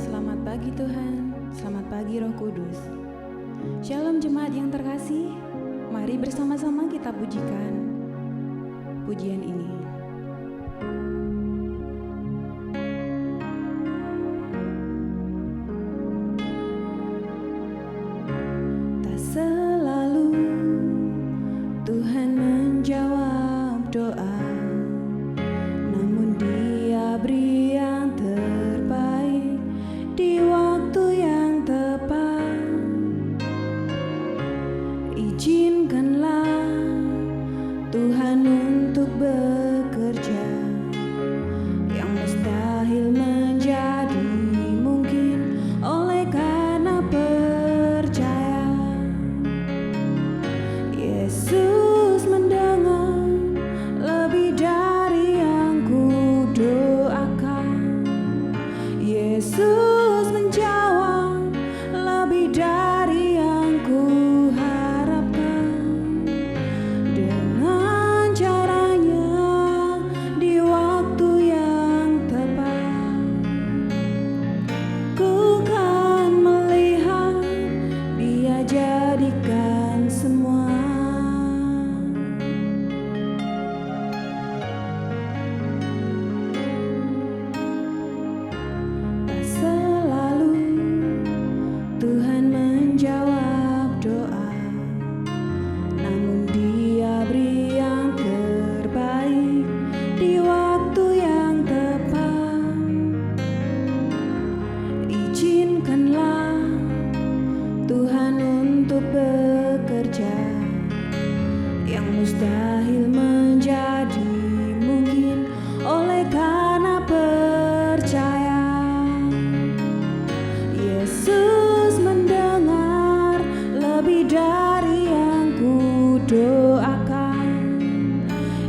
Selamat pagi Tuhan, selamat pagi Roh Kudus. Shalom jemaat yang terkasih, mari bersama-sama kita pujikan pujian ini. Tak selalu Tuhan menjawab doa, namun Dia beri yang terbaik di waktu yang tepat. Izinkanlah Tuhan untuk bekerja, yang mustahil menjadi mungkin oleh karena percaya. Yesus mendengar lebih dari yang ku doakan. Yesus menjawab lebih dari yang ku harapkan. Dengan caranya di waktu yang tepat, ku kan melihat Dia jadikan semua. Tak selalu Tuhan menjawab doa, namun Dia beri yang terbaik di waktu yang tepat. Izinkanlah Tuhan untuk bekerja, yang mustahil menjadi mungkin oleh karena percaya. Yesus mendengar lebih dari yang ku doakan.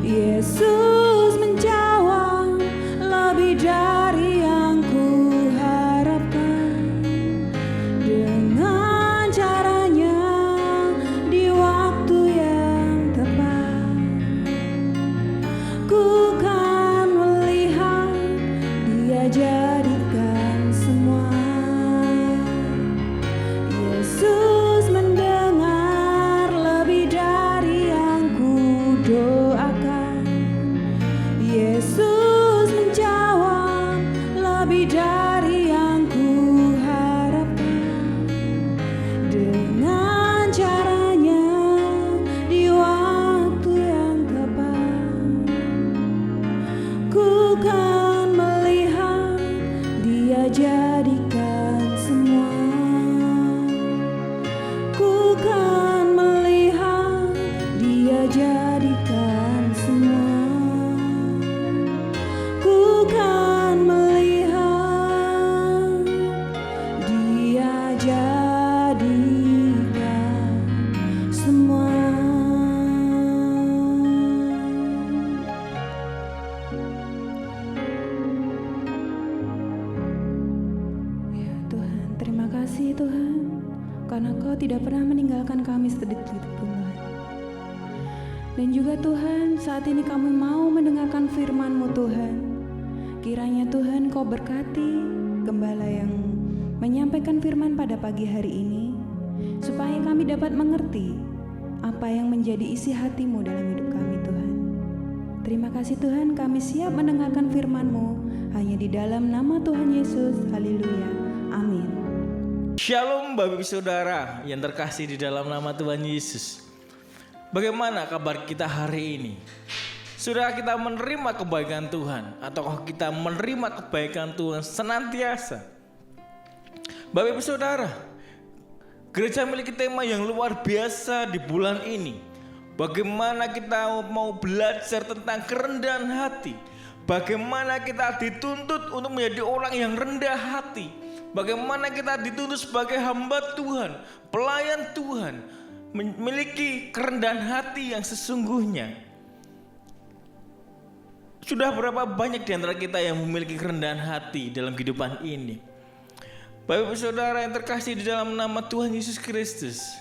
Yesus menjawab lebih dari yang ku harapkan. Dengan caranya di waktu yang tepat, ku kan melihat Dia jadikan semua. Yesus mendengar lebih dari yang ku doakan. Yesus menjawab lebih dari yang ku harapkan. Dengan caranya di waktu yang tepat, ku kan melihat Dia jadikan semua. Ku kan melihat Dia jadikan semua. Ku kan melihat Dia jadikan semua. Ya Tuhan, terima kasih Tuhan, karena Kau tidak pernah meninggalkan kami sedetik pun Tuhan. Dan juga Tuhan, saat ini kami mau mendengarkan firman-Mu Tuhan. Kiranya Tuhan Kau berkati gembala yang menyampaikan firman pada pagi hari ini, supaya kami dapat mengerti apa yang menjadi isi hati-Mu dalam hidup kami Tuhan. Terima kasih Tuhan, kami siap mendengarkan firman-Mu hanya di dalam nama Tuhan Yesus. Haleluya. Amin. Shalom Bapak Ibu Saudara yang terkasih di dalam nama Tuhan Yesus. Bagaimana kabar kita hari ini? Sudah kita menerima kebaikan Tuhan, ataukah kita menerima kebaikan Tuhan senantiasa? Bapak Ibu Saudara, gereja memiliki tema yang luar biasa di bulan ini. Bagaimana kita mau belajar tentang kerendahan hati. Bagaimana kita dituntut untuk menjadi orang yang rendah hati. Bagaimana kita dituntut sebagai hamba Tuhan, pelayan Tuhan, memiliki kerendahan hati yang sesungguhnya. Sudah berapa banyak di antara kita yang memiliki kerendahan hati dalam kehidupan ini? Bapak Ibu Saudara yang terkasih di dalam nama Tuhan Yesus Kristus,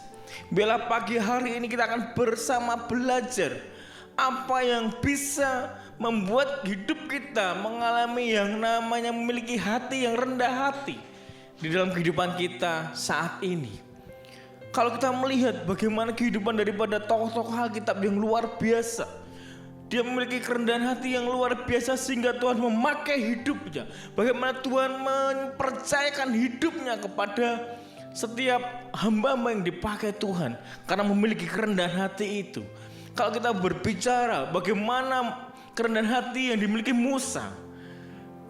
bila pagi hari ini kita akan bersama belajar apa yang bisa membuat hidup kita mengalami yang namanya memiliki hati yang rendah hati. di dalam kehidupan kita saat ini. Kalau kita melihat bagaimana kehidupan daripada tokoh-tokoh Alkitab yang luar biasa, dia memiliki kerendahan hati yang luar biasa sehingga Tuhan memakai hidupnya. Bagaimana Tuhan mempercayakan hidupnya kepada setiap hamba-hamba yang dipakai Tuhan karena memiliki kerendahan hati itu. Kalau kita berbicara bagaimana kerendahan hati yang dimiliki Musa,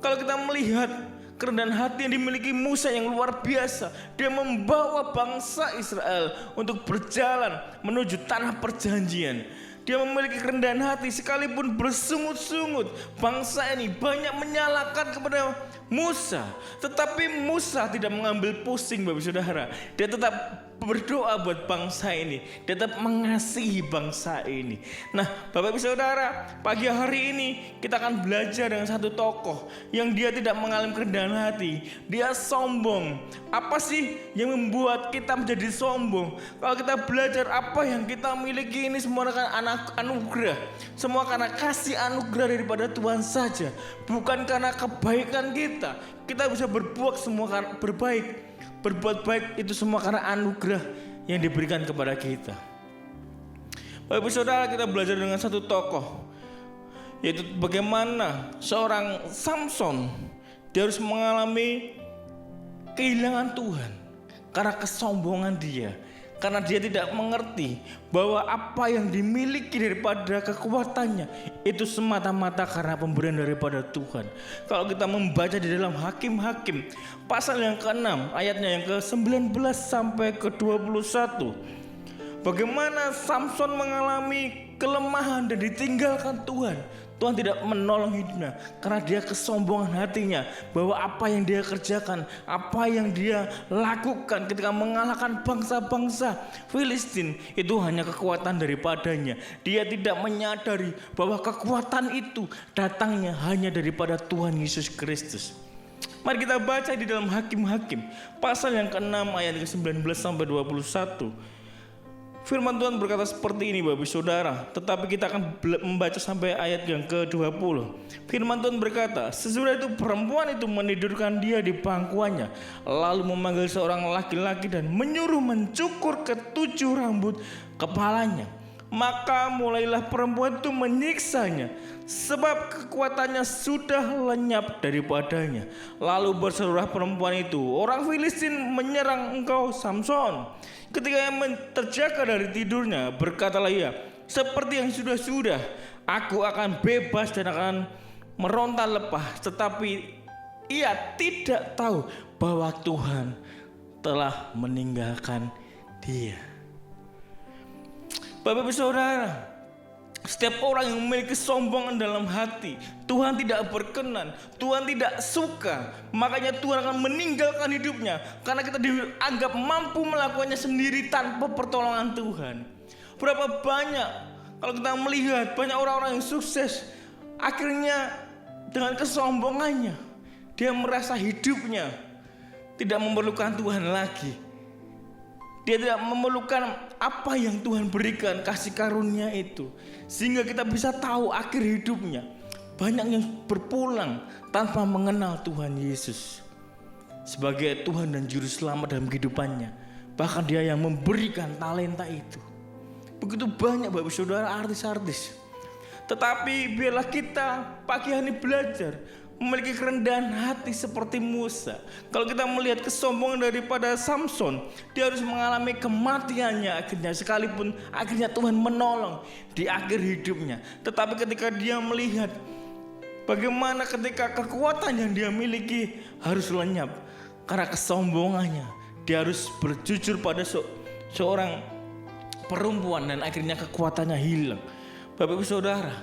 kalau kita melihat kerendahan hati yang dimiliki Musa yang luar biasa, dia membawa bangsa Israel untuk berjalan menuju tanah perjanjian. Dia memiliki kerendahan hati sekalipun bersungut-sungut. Bangsa ini banyak menyalahkan kepada Musa, tetapi Musa tidak mengambil pusing, Bapak Saudara. Dia tetap berdoa buat bangsa ini. Dia tetap mengasihi bangsa ini. Nah, Bapak Ibu Saudara, pagi hari ini kita akan belajar dengan satu tokoh yang dia tidak mengalami kerendahan hati. Dia sombong. Apa sih yang membuat kita menjadi sombong? Kalau kita belajar apa yang kita miliki ini semua karena anugerah. Semua karena kasih anugerah daripada Tuhan saja. Bukan karena kebaikan kita. Kita bisa berbuat semua karena berbaik. Berbuat baik itu semua karena anugerah yang diberikan kepada kita. Bapak Ibu Saudara, kita belajar dengan satu tokoh, yaitu bagaimana seorang Samson dia harus mengalami kehilangan Tuhan karena kesombongan dia. Karena dia tidak mengerti bahwa apa yang dimiliki daripada kekuatannya itu semata-mata karena pemberian daripada Tuhan. Kalau kita membaca di dalam Hakim-Hakim pasal yang ke-6 ayatnya yang ke-19 sampai ke-21, bagaimana Samson mengalami kelemahan dan ditinggalkan Tuhan. Tuhan tidak menolong hidupnya karena dia kesombongan hatinya bahwa apa yang dia kerjakan, apa yang dia lakukan ketika mengalahkan bangsa-bangsa Filistin itu hanya kekuatan daripadanya. Dia tidak menyadari bahwa kekuatan itu datangnya hanya daripada Tuhan Yesus Kristus. Mari kita baca di dalam Hakim-Hakim pasal yang ke-6 ayat ke-19 sampai 21. Firman Tuhan berkata seperti ini, Bapak Saudara. Tetapi kita akan membaca sampai ayat yang ke-20. Firman Tuhan berkata, sesudah itu perempuan itu menidurkan dia di pangkuannya, lalu memanggil seorang laki-laki dan menyuruh mencukur ke7 rambut kepalanya. Maka mulailah perempuan itu menyiksanya, sebab kekuatannya sudah lenyap daripadanya. Lalu berserulah perempuan itu, orang Filistin menyerang engkau Samson. Ketika ia terjaga dari tidurnya, berkatalah ia, seperti yang sudah-sudah, aku akan bebas dan akan meronta lepas. Tetapi ia tidak tahu bahwa Tuhan telah meninggalkan dia. Bapak Ibu Saudara, setiap orang yang memiliki kesombongan dalam hati, Tuhan tidak berkenan, Tuhan tidak suka. Makanya Tuhan akan meninggalkan hidupnya karena kita dianggap mampu melakukannya sendiri tanpa pertolongan Tuhan. Berapa banyak kalau kita melihat banyak orang-orang yang sukses, akhirnya dengan kesombongannya dia merasa hidupnya tidak memerlukan Tuhan lagi. Dia tidak memerlukan apa yang Tuhan berikan, kasih karunia itu. Sehingga kita bisa tahu akhir hidupnya. Banyak yang berpulang tanpa mengenal Tuhan Yesus sebagai Tuhan dan Juru Selamat dalam kehidupannya. Bahkan dia yang memberikan talenta itu. Begitu banyak Bapak Saudara artis-artis. Tetapi biarlah kita pagi hari belajar memiliki kerendahan hati seperti Musa. Kalau kita melihat kesombongan daripada Samson, dia harus mengalami kematiannya akhirnya, sekalipun akhirnya Tuhan menolong di akhir hidupnya. Tetapi ketika dia melihat bagaimana ketika kekuatan yang dia miliki harus lenyap karena kesombongannya, dia harus berjujur pada seorang perempuan dan akhirnya kekuatannya hilang. Bapak Ibu Saudara,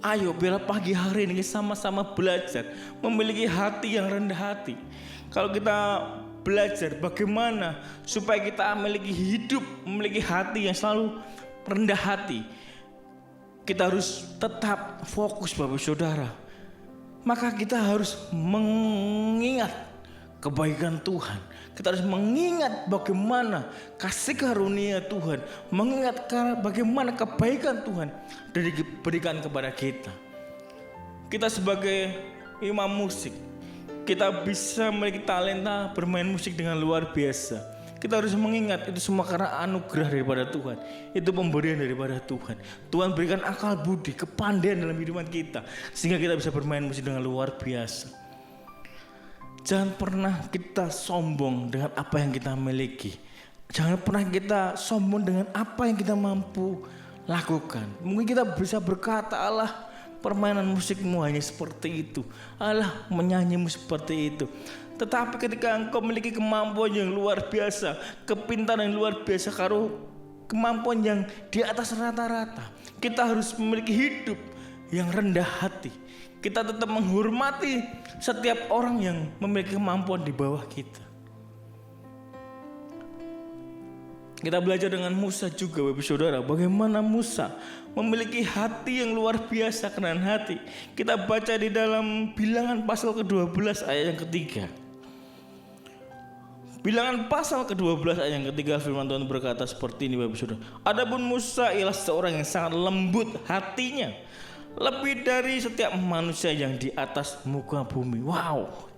ayo biarlah pagi hari ini sama-sama belajar memiliki hati yang rendah hati. Kalau kita belajar bagaimana supaya kita memiliki hidup, memiliki hati yang selalu rendah hati, kita harus tetap fokus Bapak Saudara. Maka kita harus mengingat kebaikan Tuhan. Kita harus mengingat bagaimana kasih karunia Tuhan, mengingat bagaimana kebaikan Tuhan diberikan kepada kita. Kita sebagai imam musik, kita bisa memiliki talenta bermain musik dengan luar biasa. Kita harus mengingat itu semua karena anugerah daripada Tuhan. Itu pemberian daripada Tuhan. Tuhan berikan akal budi, kepandaian dalam kehidupan kita, sehingga kita bisa bermain musik dengan luar biasa. Jangan pernah kita sombong dengan apa yang kita miliki. Jangan pernah kita sombong dengan apa yang kita mampu lakukan. Mungkin kita bisa berkata, Allah, permainan musikmu hanya seperti itu. Allah, menyanyimu seperti itu. Tetapi ketika engkau memiliki kemampuan yang luar biasa, kepintaran yang luar biasa, kemampuan yang di atas rata-rata, kita harus memiliki hidup yang rendah hati. Kita tetap menghormati setiap orang yang memiliki kemampuan di bawah kita. Kita belajar dengan Musa juga, Bapak Saudara, bagaimana Musa memiliki hati yang luar biasa, kerendahan hati. Kita baca di dalam Bilangan pasal ke-12 ayat yang ketiga. Bilangan pasal ke-12 ayat yang ketiga, firman Tuhan berkata seperti ini, Bapak Saudara. Adapun Musa ialah seorang yang sangat lembut hatinya, lebih dari setiap manusia yang di atas muka bumi. Wow,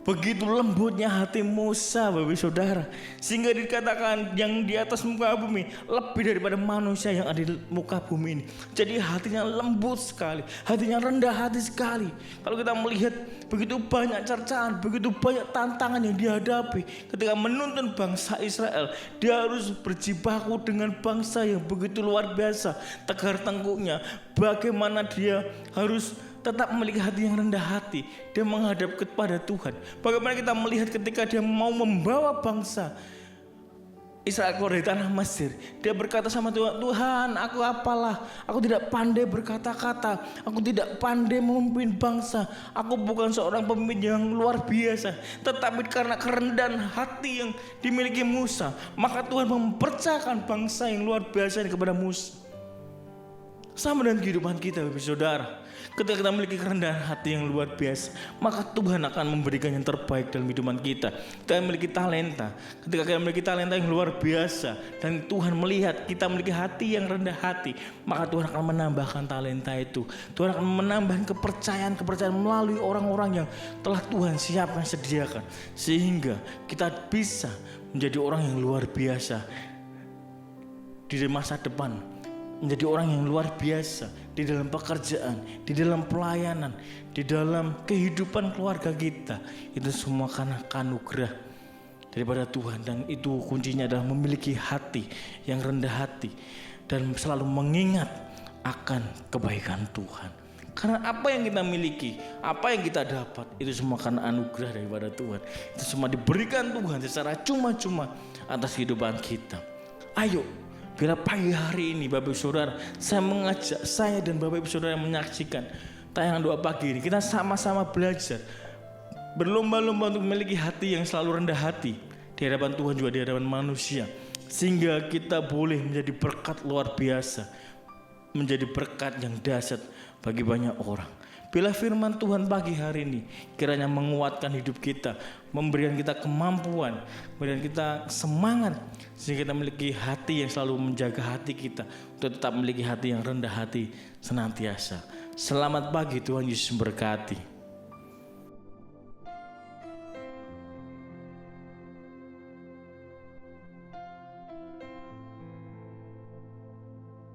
begitu lembutnya hati Musa, Bapak Saudara, sehingga dikatakan yang di atas muka bumi lebih daripada manusia yang ada di muka bumi ini. Jadi hatinya lembut sekali, hatinya rendah hati sekali. Kalau kita melihat begitu banyak cercaan, begitu banyak tantangan yang dihadapi ketika menuntun bangsa Israel, dia harus berjibaku dengan bangsa yang begitu luar biasa, tegar tengkuknya. Bagaimana dia harus tetap memiliki hati yang rendah hati, dia menghadap kepada Tuhan. Bagaimana kita melihat ketika dia mau membawa bangsa Israel keluar dari tanah Mesir, dia berkata sama Tuhan, Tuhan, aku apalah, aku tidak pandai berkata-kata, aku tidak pandai memimpin bangsa, aku bukan seorang pemimpin yang luar biasa. Tetapi karena kerendahan hati yang dimiliki Musa, maka Tuhan mempercayakan bangsa yang luar biasa ini kepada Musa. Sama dengan kehidupan kita, Bapak Saudara. Ketika kita memiliki kerendahan hati yang luar biasa, maka Tuhan akan memberikan yang terbaik dalam kehidupan kita. Kita memiliki talenta. Ketika kita memiliki talenta yang luar biasa dan Tuhan melihat kita memiliki hati yang rendah hati, maka Tuhan akan menambahkan talenta itu. Tuhan akan menambahkan kepercayaan melalui orang-orang yang telah Tuhan siapkan, sediakan, sehingga kita bisa menjadi orang yang luar biasa di masa depan, menjadi orang yang luar biasa di dalam pekerjaan, di dalam pelayanan, di dalam kehidupan keluarga kita. Itu semua karena anugerah daripada Tuhan, dan itu kuncinya adalah memiliki hati yang rendah hati dan selalu mengingat akan kebaikan Tuhan. Karena apa yang kita miliki, apa yang kita dapat, itu semua karena anugerah daripada Tuhan. Itu semua diberikan Tuhan secara cuma-cuma atas kehidupan kita. Ayo, bila pagi hari ini Bapak Ibu Saudara, saya mengajak saya dan Bapak Ibu Saudara yang menyaksikan tayangan doa pagi ini, kita sama-sama belajar berlomba-lomba untuk memiliki hati yang selalu rendah hati di hadapan Tuhan juga di hadapan manusia, sehingga kita boleh menjadi berkat luar biasa, menjadi berkat yang dahsyat bagi banyak orang. Bila firman Tuhan pagi hari ini kiranya menguatkan hidup kita, memberikan kita kemampuan, memberikan kita semangat, sehingga kita memiliki hati yang selalu menjaga hati kita untuk tetap memiliki hati yang rendah hati senantiasa. Selamat pagi, Tuhan Yesus memberkati.